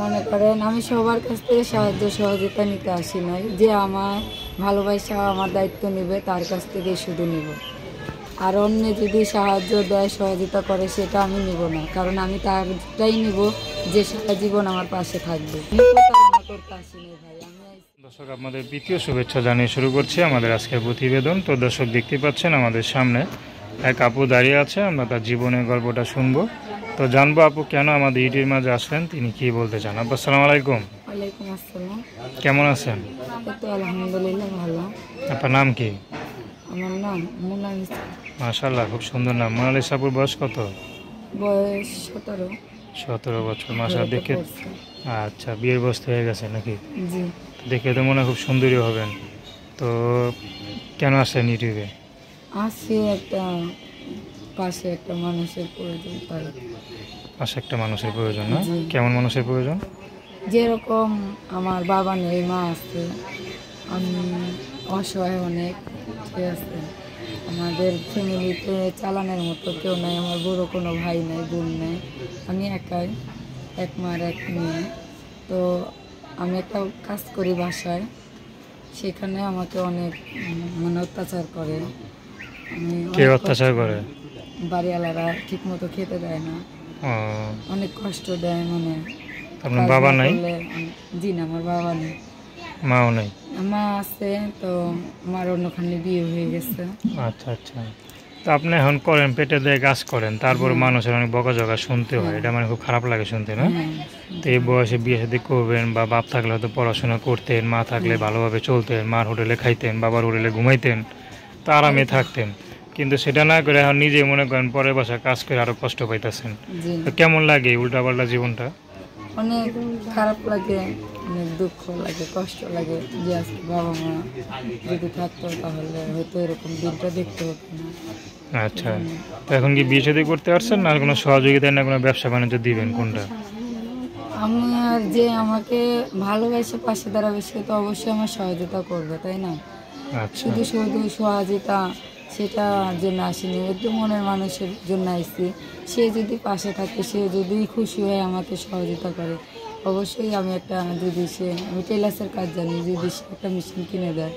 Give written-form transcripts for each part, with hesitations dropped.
মনে করেন আমি সবার কাছ থেকে সাহায্য সহযোগিতা নিতে আসি নাই, যে আমার ভালোবাসা আমার দায়িত্ব নেবে তার কাছ থেকেই শুধু নিব। আর অন্য যদি সাহায্য দেয় সহযোগিতা করে সেটা আমি নিব না, কারণ আমি তারটাই নিব যে সারা জীবন আমার পাশে থাকবে। আমি প্রতারণা করতে আসিনি ভাই। দর্শক, আপনাদের দ্বিতীয় শুভেচ্ছা জানিয়ে শুরু করছি আমাদের আজকের প্রতিবেদন। তো দর্শক, দেখতে পাচ্ছেন আমাদের সামনে এক আপু দাঁড়িয়ে আছে। আমরা তার জীবনের গল্পটা শুনবো। তো জানবো আপু কেন আমাদের ইউটিউবের মাঝে আসলেন, তিনি কি বলতে চান। আপু আসসালামু আলাইকুম। ওয়ালাইকুম আসসালাম। কেমন আছেন? তো আলহামদুলিল্লাহ ভালো। আপনার নাম কি? আমার নাম মোনালিসা। মাশাআল্লাহ, খুব সুন্দর নাম। মোনালিসা আপুর বয়স কত? বয়স 17। 17 বছর। মাশাআল্লাহ, দেখে আচ্ছা, বিয়ের বয়স হয়ে গেছে নাকি? জি। দেখে তো মনে হয় খুব সুন্দরী হবেন। তো কেন আসলেন ইউটিউবে? আসছি একটা পাশে একটা মানুষের প্রয়োজন, তাই। পাশে একটা মানুষের প্রয়োজন না? জি। কেমন মানুষের প্রয়োজন? যেরকম আমার বাবা নেই, মা আছে, আমি অসহায় অনেক, ঠিক আছে। আমাদের ফ্যামিলিতে চালানোর মতো কেউ নাই, আমার বড় কোনো ভাই নাই, বোন নেই, আমি একাই, এক মার এক মেয়ে। তো আমি একটা কাজ করি বাসায়, সেখানে আমাকে অনেক মানে অত্যাচার করে। আমি কে অত্যাচার করে? বাড়িওয়ালারা ঠিক মতো খেতে দেয় না, ও, অনেক কষ্ট দেয়। মানে আপনার কাজ বাবা না নাই? করলে জি না, আমার বাবা নেই। মাও নাই? মা আছে, তো আমার অন্যখানে বিয়ে হয়ে গেছে। আচ্ছা আচ্ছা। তো আপনি এখন করেন, পেটে দিয়ে কাজ করেন, তারপর মানুষের অনেক বকাঝকা শুনতে হয়, এটা মানে খুব খারাপ লাগে শুনতে, না? হ্যাঁ, তো এই বয়সে বিয়ে শাদী করবেন, বা বাপ থাকলে হয়তো পড়াশোনা করতেন, মা থাকলে ভালোভাবে চলতেন, মার হোটেলে খাইতেন, বাবার হোটেলে ঘুমাইতেন, তো আরামে থাকতেন। কিন্তু সেটা না করে এখন নিজে মনে করেন পরের বাসায় কাজ করে আরো কষ্ট পাইতেছেন। জি। তো কেমন লাগে উল্টাপাল্টা জীবনটা? অনেক খারাপ লাগে, অনেক দুঃখ লাগে, কষ্ট লাগে, যে আজকে বাবা মা যদি থাকতো তাহলে হয়তো এরকম দিনটা দেখতে হতো না। আচ্ছা, তো এখন কি বিয়ে শাদী করতে পারছেন, না কোনো সহযোগিতা, না কোনো ব্যবসা বাণিজ্য দিবেন, কোনটা? আমি আর যে আমাকে ভালোবেসে পাশে দাঁড়াবে সে তো অবশ্যই আমার সহযোগিতা করবে, তাই না? আচ্ছা শুধু শুধু সহযোগিতা সেটার জন্য আসিনি, একটু মনের মানুষের জন্য আসছি। সে যদি পাশে থাকে, সে যদি খুশি হয়ে আমাকে সহযোগিতা করে, অবশ্যই আমি আমি টেলার্সের কাজ জানি, যদি সে একটা মেশিন কিনে দেয়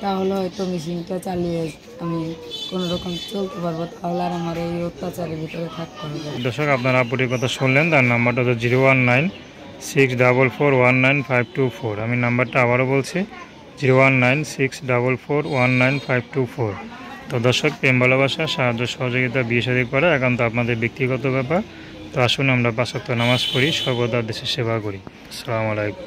তাহলে হয়তো মেশিনটা চালিয়ে আমি কোনো রকম চলতে পারবো, তাহলে আর আমার এই অত্যাচারের ভিতরে থাকতে হবে। দর্শক, আপনার আপুটির কথা শুনলেন। তার নাম্বারটা হচ্ছে 01964419524। আমি নাম্বারটা আবারও বলছি, 01964419524। তো দর্শক, প্রেম ভালোবাসা, সাহায্য সহযোগিতা, বিয়ে শাদী করা একান্ত আপনাদের ব্যক্তিগত ব্যাপার। তো আসুন আমরা 5 ওয়াক্ত নামাজ পড়ি, সর্বদা দেশের সেবা করি। আসসালামু আলাইকুম।